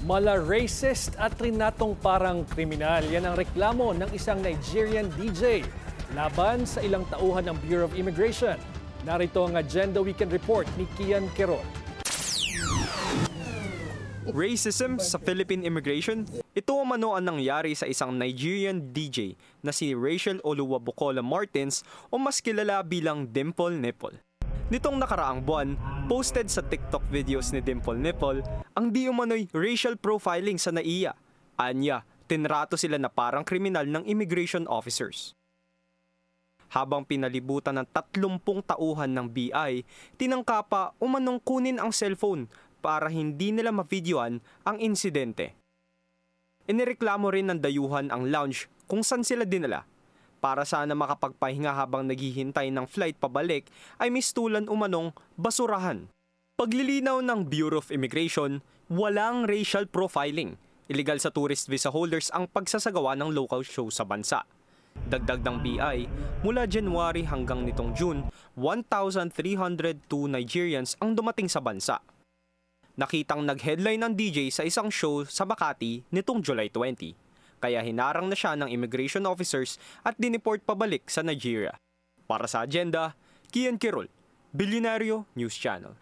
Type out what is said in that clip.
Mala racist at trinatong parang kriminal. Yan ang reklamo ng isang Nigerian DJ laban sa ilang tauhan ng Bureau of Immigration. Narito ang Agenda Weekend Report ni Kian Quirol. Racism sa Philippine immigration? Ito umano ang nangyari sa isang Nigerian DJ na si Rachel Oluwabukola Martins o mas kilala bilang Dimple Nipple. Nitong nakaraang buwan, posted sa TikTok videos ni Dimple Nipple ang di umano'y racial profiling sa NAIA. Anya, tinrato sila na parang kriminal ng immigration officers. Habang pinalibutan ng 30 tauhan ng BI, tinangka pa umanong kunin ang cellphone para hindi nila ma-videoan ang insidente. Inireklamo rin ng dayuhan ang lounge kung saan sila dinala. Para sana makapagpahinga habang naghihintay ng flight pabalik ay mistulan umanong basurahan. Paglilinaw ng Bureau of Immigration, walang racial profiling. Illegal sa tourist visa holders ang pagsasagawa ng local show sa bansa. Dagdag ng BI, mula January hanggang nitong June, 1,302 Nigerians ang dumating sa bansa. Nakitang nag-headline ng DJ sa isang show sa Makati nitong July 20. Kaya hinarang na siya ng immigration officers at dineport pabalik sa Nigeria. Para sa Agenda, Kian Quirol, Bilyonaryo News Channel.